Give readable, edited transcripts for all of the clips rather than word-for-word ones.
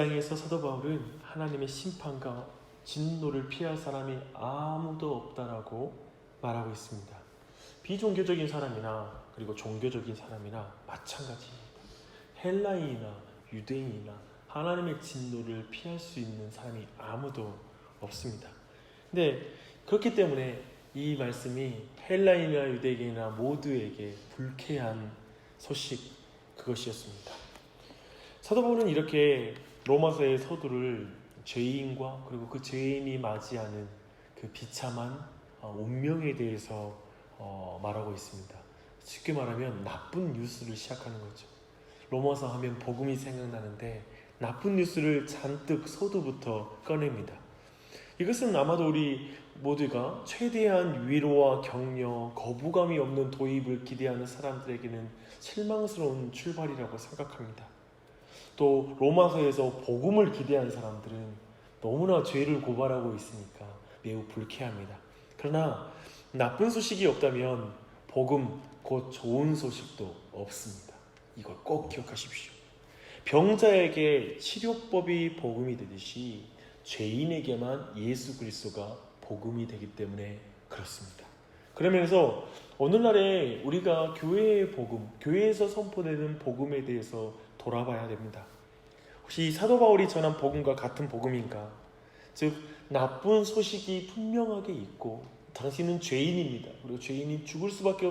2장에서 사도 바울은 하나님의 심판과 진노를 피할 사람이 아무도 없다라고 말하고 있습니다. 비종교적인 사람이나 그리고 종교적인 사람이나 마찬가지입니다. 헬라인이나 유대인이나 하나님의 진노를 피할 수 있는 사람이 아무도 없습니다. 근데 그렇기 때문에 이 말씀이 헬라인이나 유대인이나 모두에게 불쾌한 소식, 그것이었습니다. 사도 바울은 이렇게 로마서의 서두를 죄인과 그리고 그 죄인이 맞이하는 그 비참한 운명에 대해서 말하고 있습니다. 쉽게 말하면 나쁜 뉴스를 시작하는 거죠. 로마서 하면 복음이 생각나는데 나쁜 뉴스를 잔뜩 서두부터 꺼냅니다. 이것은 아마도 우리 모두가 최대한 위로와 격려, 거부감이 없는 도입을 기대하는 사람들에게는 실망스러운 출발이라고 생각합니다. 또 로마서에서 복음을 기대하는 사람들은 너무나 죄를 고발하고 있으니까 매우 불쾌합니다. 그러나 나쁜 소식이 없다면 복음, 곧 좋은 소식도 없습니다. 이걸 꼭 기억하십시오. 병자에게 치료법이 복음이 되듯이 죄인에게만 예수 그리스도가 복음이 되기 때문에 그렇습니다. 그러면서 오늘날에 우리가 교회의 복음, 교회에서 선포되는 복음에 대해서 돌아봐야 됩니다. 혹시 사도 바울이 전한 복음과 같은 복음인가? 즉 나쁜 소식이 분명하게 있고 당신은 죄인입니다. 그리고 죄인이 죽을 수밖에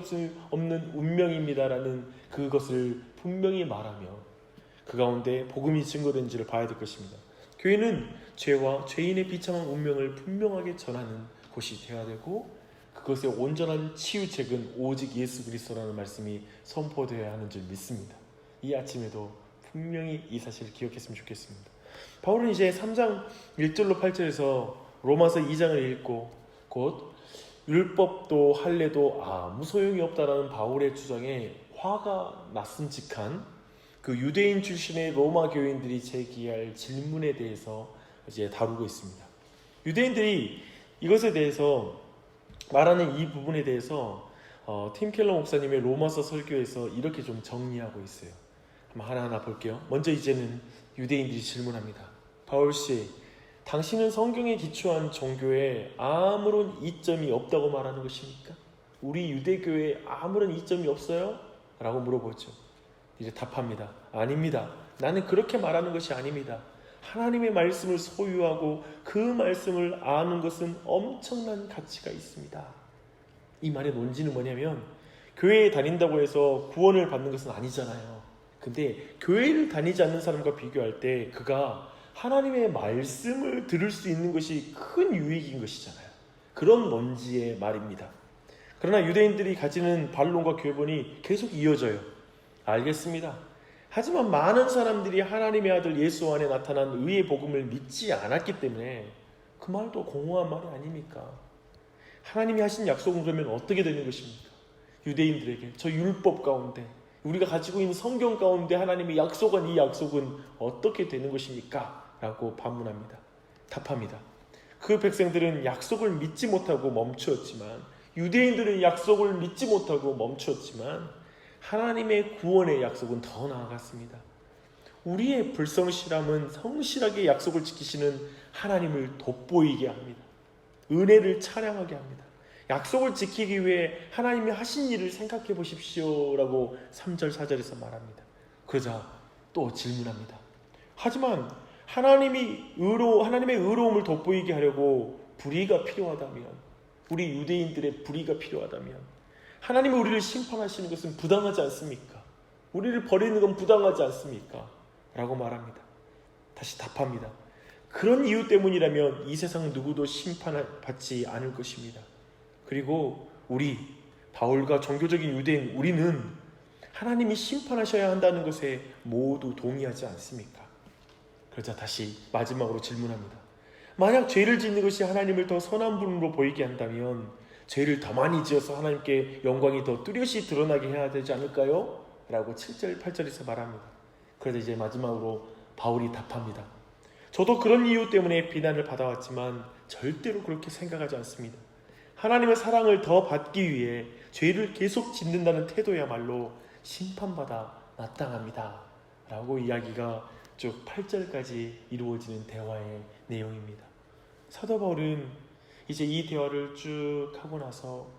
없는 운명입니다라는 그것을 분명히 말하며 그 가운데 복음이 증거된지를 봐야 될 것입니다. 교회는 죄와 죄인의 비참한 운명을 분명하게 전하는 곳이 되어야 되고 그것의 온전한 치유책은 오직 예수 그리스도라는 말씀이 선포되어야 하는 줄 믿습니다. 이 아침에도 분명히 이 사실을 기억했으면 좋겠습니다. 바울은 이제 3장 1절로 8절에서 로마서 2장을 읽고 곧 율법도 할례도 아무 소용이 없다라는 바울의 주장에 화가 났음직한 그 유대인 출신의 로마 교인들이 제기할 질문에 대해서 이제 다루고 있습니다. 유대인들이 이것에 대해서 말하는 이 부분에 대해서 팀 켈러 목사님의 로마서 설교에서 이렇게 좀 정리하고 있어요. 한번 하나하나 볼게요. 먼저 이제는 유대인들이 질문합니다. 바울씨, 당신은 성경에 기초한 종교에 아무런 이점이 없다고 말하는 것입니까? 우리 유대교회에 아무런 이점이 없어요? 라고 물어보죠. 이제 답합니다. 아닙니다. 나는 그렇게 말하는 것이 아닙니다. 하나님의 말씀을 소유하고 그 말씀을 아는 것은 엄청난 가치가 있습니다. 이 말의 논지는 뭐냐면 교회에 다닌다고 해서 구원을 받는 것은 아니잖아요. 근데 교회를 다니지 않는 사람과 비교할 때 그가 하나님의 말씀을 들을 수 있는 것이 큰 유익인 것이잖아요. 그런 논지의 말입니다. 그러나 유대인들이 가지는 반론과 교본이 계속 이어져요. 알겠습니다. 하지만 많은 사람들이 하나님의 아들 예수 안에 나타난 의의 복음을 믿지 않았기 때문에 그 말도 공허한 말이 아닙니까? 하나님이 하신 약속은 그러면 어떻게 되는 것입니까? 유대인들에게 저 율법 가운데 우리가 가지고 있는 성경 가운데 하나님이 약속한 이 약속은 어떻게 되는 것입니까? 라고 반문합니다. 답합니다. 그 백성들은 약속을 믿지 못하고 멈추었지만 유대인들은 약속을 믿지 못하고 멈추었지만 하나님의 구원의 약속은 더 나아갔습니다. 우리의 불성실함은 성실하게 약속을 지키시는 하나님을 돋보이게 합니다. 은혜를 찬양하게 합니다. 약속을 지키기 위해 하나님이 하신 일을 생각해 보십시오 라고 3절 4절에서 말합니다. 그러자 또 질문합니다. 하지만 하나님의 의로움을 돋보이게 하려고 불의가 필요하다면, 우리 유대인들의 불의가 필요하다면 하나님이 우리를 심판하시는 것은 부당하지 않습니까? 우리를 버리는 건 부당하지 않습니까? 라고 말합니다. 다시 답합니다. 그런 이유 때문이라면 이 세상 누구도 심판받지 않을 것입니다. 그리고 우리 바울과 종교적인 유대인 우리는 하나님이 심판하셔야 한다는 것에 모두 동의하지 않습니까? 그러자 다시 마지막으로 질문합니다. 만약 죄를 짓는 것이 하나님을 더 선한 분으로 보이게 한다면 죄를 더 많이 지어서 하나님께 영광이 더 뚜렷이 드러나게 해야 되지 않을까요? 라고 7절 8절에서 말합니다. 그래서 이제 마지막으로 바울이 답합니다. 저도 그런 이유 때문에 비난을 받아왔지만 절대로 그렇게 생각하지 않습니다. 하나님의 사랑을 더 받기 위해 죄를 계속 짓는다는 태도야말로 심판받아 마땅합니다. 라고 이야기가 쭉 8절까지 이루어지는 대화의 내용입니다. 사도 바울은 이제 이 대화를 쭉 하고 나서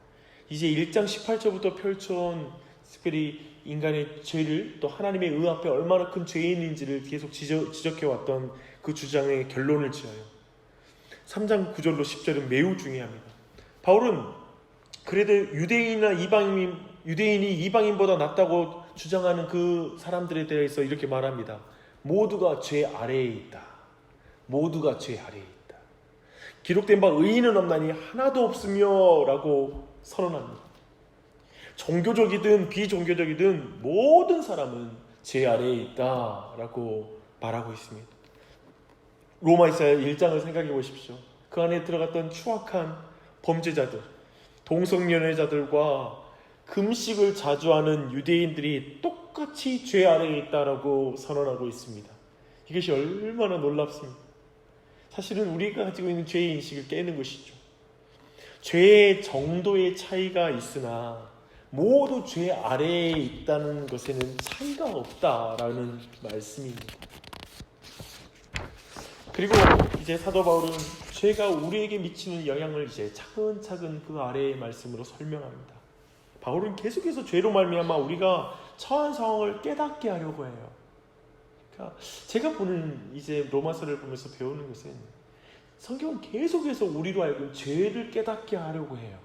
이제 1장 18절부터 펼쳐온 특별히 인간의 죄를 또 하나님의 의 앞에 얼마나 큰 죄인인지를 계속 지적해왔던 그 주장의 결론을 지어요. 3장 9절로 10절은 매우 중요합니다. 바울은 그래도 유대인이 이방인보다 낫다고 주장하는 그 사람들에 대해서 이렇게 말합니다. 모두가 죄 아래에 있다. 모두가 죄 아래에 있다. 기록된 바 의인은 없나니 하나도 없으며 라고 선언합니다. 종교적이든 비종교적이든 모든 사람은 죄 아래에 있다 라고 말하고 있습니다. 로마서 1장을 생각해 보십시오. 그 안에 들어갔던 추악한 범죄자들, 동성연애자들과 금식을 자주 하는 유대인들이 똑같이 죄 아래에 있다라고 선언하고 있습니다. 이것이 얼마나 놀랍습니다. 사실은 우리가 가지고 있는 죄의 인식을 깨는 것이죠. 죄의 정도의 차이가 있으나 모두 죄 아래에 있다는 것에는 차이가 없다라는 말씀입니다. 그리고 이제 사도 바울은 죄가 우리에게 미치는 영향을 이제 차근차근 그 아래의 말씀으로 설명합니다. 바울은 계속해서 죄로 말미암아 우리가 처한 상황을 깨닫게 하려고 해요. 그러니까 제가 보는 이제 로마서를 보면서 배우는 것은 성경은 계속해서 우리로 하여금 죄를 깨닫게 하려고 해요.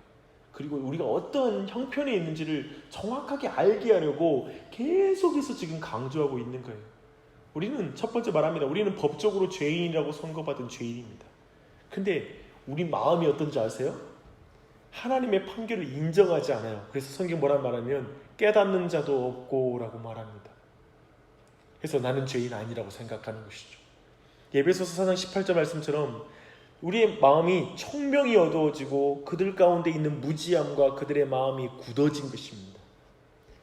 그리고 우리가 어떤 형편에 있는지를 정확하게 알게 하려고 계속해서 지금 강조하고 있는 거예요. 우리는 첫 번째 말합니다. 우리는 법적으로 죄인이라고 선고받은 죄인입니다. 근데 우리 마음이 어떤지 아세요? 하나님의 판결을 인정하지 않아요. 그래서 성경 뭐라 말하면 깨닫는 자도 없고 라고 말합니다. 그래서 나는 죄인 아니라고 생각하는 것이죠. 에베소서 4장 18절 말씀처럼 우리의 마음이 총명이 어두워지고 그들 가운데 있는 무지함과 그들의 마음이 굳어진 것입니다.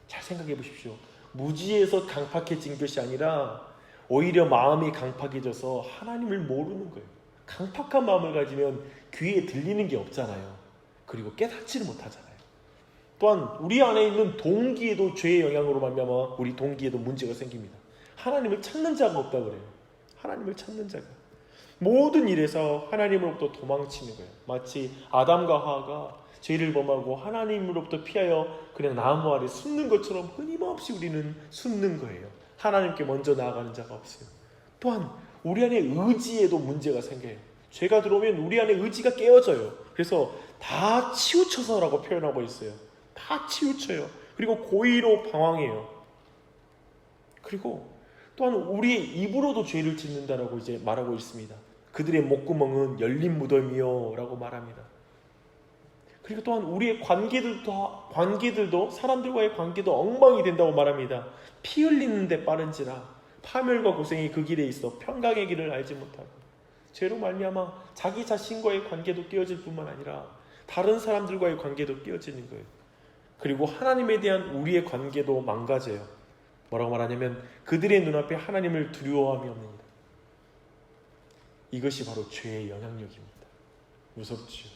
잘 생각해 보십시오. 무지에서 강팍해진 것이 아니라 오히려 마음이 강팍해져서 하나님을 모르는 거예요. 강팍한 마음을 가지면 귀에 들리는 게 없잖아요. 그리고 깨닫지를 못하잖아요. 또한 우리 안에 있는 동기에도 죄의 영향으로 말미암아 우리 동기에도 문제가 생깁니다. 하나님을 찾는 자가 없다 그래요. 하나님을 찾는 자가 모든 일에서 하나님으로부터 도망치는 거예요. 마치 아담과 하와가 죄를 범하고 하나님으로부터 피하여 그냥 나무 아래 숨는 것처럼 끊임없이 우리는 숨는 거예요. 하나님께 먼저 나아가는 자가 없어요. 또한 우리 안에 의지에도 문제가 생겨요. 죄가 들어오면 우리 안에 의지가 깨어져요. 그래서 다 치우쳐서라고 표현하고 있어요. 다 치우쳐요. 그리고 고의로 방황해요. 그리고 또한 우리의 입으로도 죄를 짓는다라고 이제 말하고 있습니다. 그들의 목구멍은 열린 무덤이요 라고 말합니다. 그리고 또한 우리의 관계들도 사람들과의 관계도 엉망이 된다고 말합니다. 피 흘리는 데 빠른지라 파멸과 고생이 그 길에 있어 평강의 길을 알지 못하고 죄로 말미암아 자기 자신과의 관계도 깨어질 뿐만 아니라 다른 사람들과의 관계도 깨어지는 거예요. 그리고 하나님에 대한 우리의 관계도 망가져요. 뭐라고 말하냐면 그들의 눈앞에 하나님을 두려워함이 없습니다. 이것이 바로 죄의 영향력입니다. 무섭죠.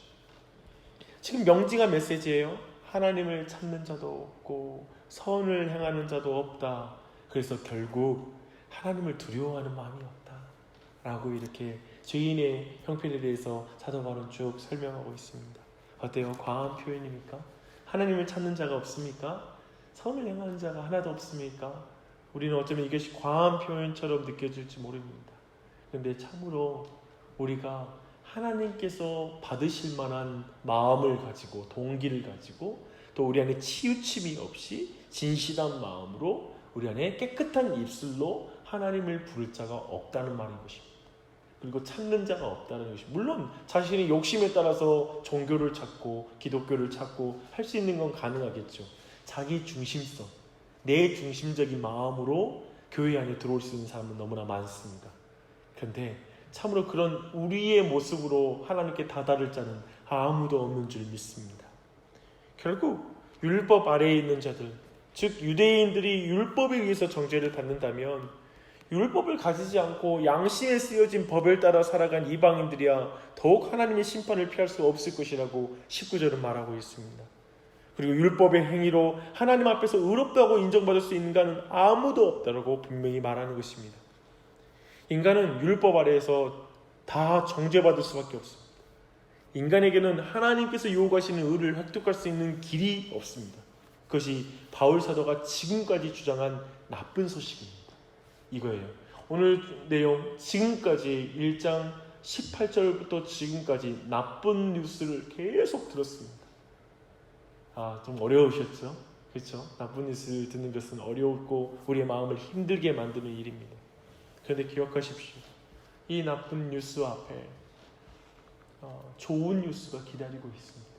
지금 명징한 메시지예요. 하나님을 찾는 자도 없고 선을 행하는 자도 없다. 그래서 결국 하나님을 두려워하는 마음이 없다 라고 이렇게 죄인의 형편에 대해서 사도 바울은 쭉 설명하고 있습니다. 어때요? 과한 표현입니까? 하나님을 찾는 자가 없습니까? 선을 행하는 자가 하나도 없습니까? 우리는 어쩌면 이것이 과한 표현처럼 느껴질지 모릅니다. 그런데 참으로 우리가 하나님께서 받으실 만한 마음을 가지고 동기를 가지고 또 우리 안에 치우침이 없이 진실한 마음으로 우리 안에 깨끗한 입술로 하나님을 부를 자가 없다는 말인 것입니다. 그리고 찾는 자가 없다는 것이 물론 자신의 욕심에 따라서 종교를 찾고 기독교를 찾고 할 수 있는 건 가능하겠죠. 자기 중심성, 내 중심적인 마음으로 교회 안에 들어올 수 있는 사람은 너무나 많습니다. 그런데 참으로 그런 우리의 모습으로 하나님께 다다를 자는 아무도 없는 줄 믿습니다. 결국 율법 아래에 있는 자들, 즉 유대인들이 율법에 의해서 정죄를 받는다면 율법을 가지지 않고 양심에 쓰여진 법을 따라 살아간 이방인들이야 더욱 하나님의 심판을 피할 수 없을 것이라고 19절은 말하고 있습니다. 그리고 율법의 행위로 하나님 앞에서 의롭다고 인정받을 수 있는 자는 아무도 없다고 분명히 말하는 것입니다. 인간은 율법 아래에서 다 정죄받을 수밖에 없습니다. 인간에게는 하나님께서 요구하시는 의를 획득할 수 있는 길이 없습니다. 그것이 바울 사도가 지금까지 주장한 나쁜 소식입니다. 이거예요. 오늘 내용 지금까지 1장 18절부터 지금까지 나쁜 뉴스를 계속 들었습니다. 좀 어려우셨죠? 그렇죠? 나쁜 뉴스를 듣는 것은 어려웠고 우리의 마음을 힘들게 만드는 일입니다. 그런데 기억하십시오. 이 나쁜 뉴스 앞에 좋은 뉴스가 기다리고 있습니다.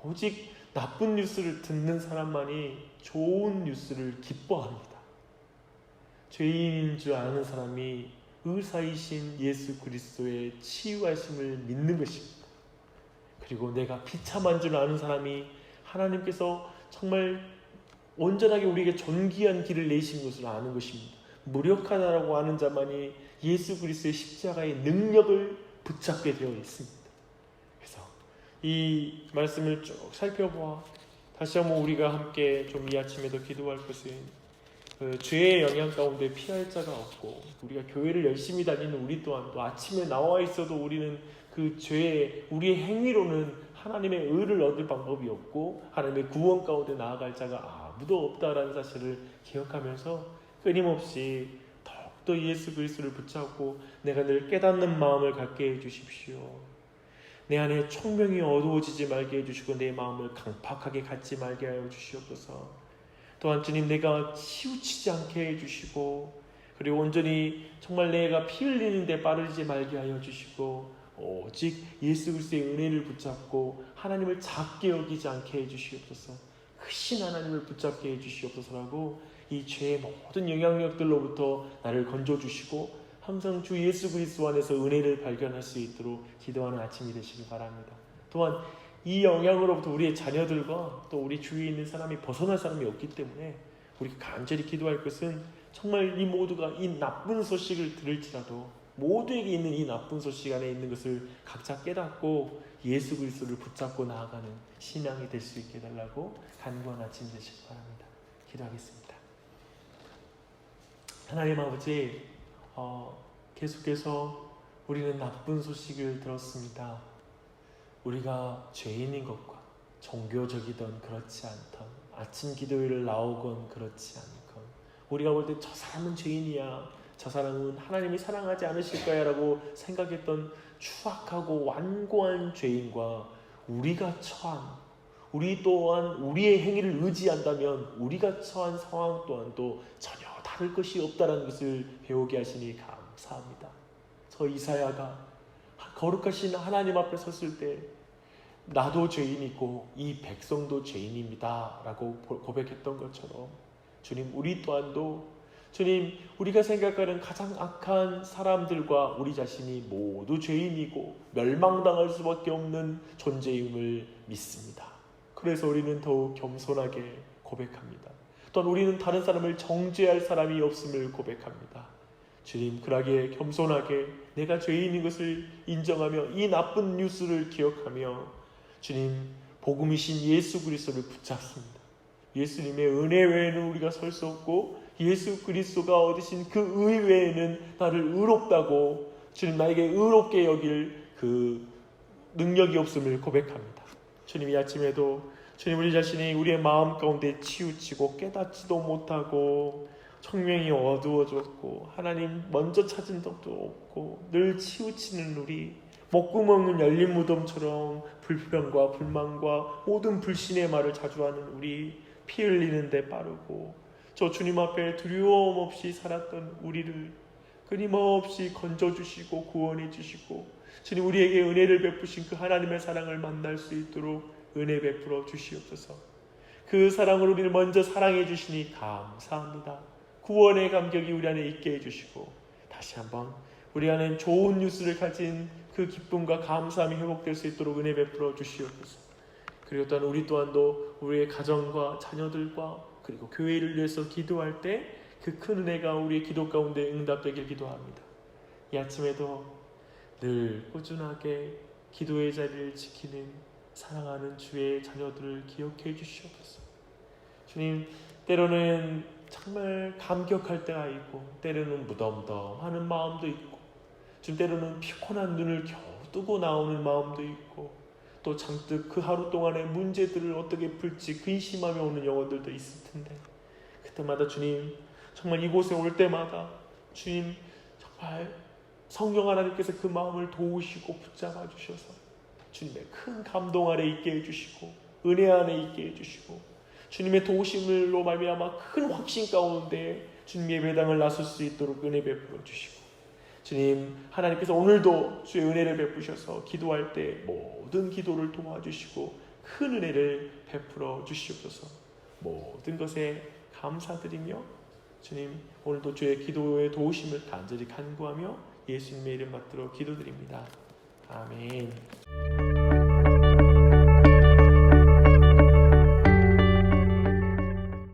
오직 나쁜 뉴스를 듣는 사람만이 좋은 뉴스를 기뻐합니다. 죄인인 줄 아는 사람이 의사이신 예수 그리스도의 치유하심을 믿는 것입니다. 그리고 내가 비참한 줄 아는 사람이 하나님께서 정말 온전하게 우리에게 존귀한 길을 내신 것을 아는 것입니다. 무력하다라고 하는 자만이 예수 그리스도의 십자가의 능력을 붙잡게 되어 있습니다. 그래서 이 말씀을 쭉 살펴보아 다시 한번 우리가 함께 좀 이 아침에도 기도할 것은 죄의 영향 가운데 피할 자가 없고 우리가 교회를 열심히 다니는 우리 또한도 아침에 나와 있어도 우리는 그 죄의 우리의 행위로는 하나님의 의를 얻을 방법이 없고 하나님의 구원 가운데 나아갈 자가 아무도 없다라는 사실을 기억하면서 끊임없이 더욱더 예수 그리스도를 붙잡고 내가 늘 깨닫는 마음을 갖게 해주십시오. 내 안에 총명이 어두워지지 말게 해주시고 내 마음을 강팍하게 갖지 말게 하여 주시옵소서. 또한 주님 내가 치우치지 않게 해주시고 그리고 온전히 정말 내가 피 흘리는 데 빠르지 말게 하여 주시고 오직 예수 그리스도의 은혜를 붙잡고 하나님을 작게 여기지 않게 해주시옵소서. 크신 하나님을 붙잡게 해주시옵소서라고 이 죄의 모든 영향력들로부터 나를 건져주시고 항상 주 예수 그리스도 안에서 은혜를 발견할 수 있도록 기도하는 아침이 되시길 바랍니다. 또한 이 영향으로부터 우리의 자녀들과 또 우리 주위에 있는 사람이 벗어날 사람이 없기 때문에 우리가 간절히 기도할 것은 정말 이 모두가 이 나쁜 소식을 들을지라도 모두에게 있는 이 나쁜 소식 안에 있는 것을 각자 깨닫고 예수 그리스도를 붙잡고 나아가는 신앙이 될 수 있게 해달라고 간구한 아침 되시기 바랍니다. 기도하겠습니다. 하나님 아버지, 계속해서 우리는 나쁜 소식을 들었습니다. 우리가 죄인인 것과 종교적이던 그렇지 않던 아침 기도회를 나오건 그렇지 않건 우리가 볼 때 저 사람은 죄인이야, 저 사람은 하나님이 사랑하지 않으실 거야 라고 생각했던 추악하고 완고한 죄인과 우리가 처한 우리 또한 우리의 행위를 의지한다면 우리가 처한 상황 또한도 전혀 다를 것이 없다는 것을 배우게 하시니 감사합니다. 저 이사야가 거룩하신 하나님 앞에 섰을 때 나도 죄인이고 이 백성도 죄인입니다 라고 고백했던 것처럼 주님 우리 또한도 주님 우리가 생각하는 가장 악한 사람들과 우리 자신이 모두 죄인이고 멸망당할 수밖에 없는 존재임을 믿습니다. 그래서 우리는 더욱 겸손하게 고백합니다. 또한 우리는 다른 사람을 정죄할 사람이 없음을 고백합니다. 주님 그러하게 겸손하게 내가 죄인인 것을 인정하며 이 나쁜 뉴스를 기억하며 주님 복음이신 예수 그리스도를 붙잡습니다. 예수님의 은혜 외에는 우리가 설 수 없고 예수 그리스도가 얻으신 그 의 외에는 나를 의롭다고 주님 나에게 의롭게 여길 그 능력이 없음을 고백합니다. 주님 이 아침에도 주님 우리 자신이 우리의 마음 가운데 치우치고 깨닫지도 못하고 청명이 어두워졌고 하나님 먼저 찾은 적도 없고 늘 치우치는 우리 목구멍은 열린 무덤처럼 불평과 불만과 모든 불신의 말을 자주 하는 우리 피 흘리는 데 빠르고 저 주님 앞에 두려움 없이 살았던 우리를 끊임없이 건져주시고 구원해 주시고 주님 우리에게 은혜를 베푸신 그 하나님의 사랑을 만날 수 있도록 은혜 베풀어 주시옵소서. 그 사랑으로 우리를 먼저 사랑해 주시니 감사합니다. 구원의 감격이 우리 안에 있게 해주시고 다시 한번 우리 안에 좋은 뉴스를 가진 그 기쁨과 감사함이 회복될 수 있도록 은혜 베풀어 주시옵소서. 그리고 또한 우리 또한도 우리의 가정과 자녀들과 그리고 교회를 위해서 기도할 때 그 큰 은혜가 우리의 기도 가운데 응답되길 기도합니다. 이 아침에도 늘 꾸준하게 기도의 자리를 지키는 사랑하는 주의 자녀들을 기억해 주시옵소서. 주님 때로는 정말 감격할 때가 있고 때로는 무덤덤하는 마음도 있고 주님 때로는 피곤한 눈을 겨우 뜨고 나오는 마음도 있고 또 잔뜩 그 하루 동안의 문제들을 어떻게 풀지 근심하며 오는 영혼들도 있을 텐데 그때마다 주님 정말 이곳에 올 때마다 주님 정말 성령 하나님께서 그 마음을 도우시고 붙잡아 주셔서 주님의 큰 감동 아래 있게 해주시고 은혜 안에 있게 해주시고 주님의 도우심으로 말미암아 큰 확신 가운데 주님 예배당을 나설 수 있도록 은혜 베풀어 주시고 주님 하나님께서 오늘도 주의 은혜를 베푸셔서 기도할 때 모든 기도를 도와주시고 큰 은혜를 베풀어 주시옵소서. 모든 것에 감사드리며 주님 오늘도 주의 기도의 도우심을 간절히 간구하며 예수님의 이름 받들어 기도드립니다. 아멘.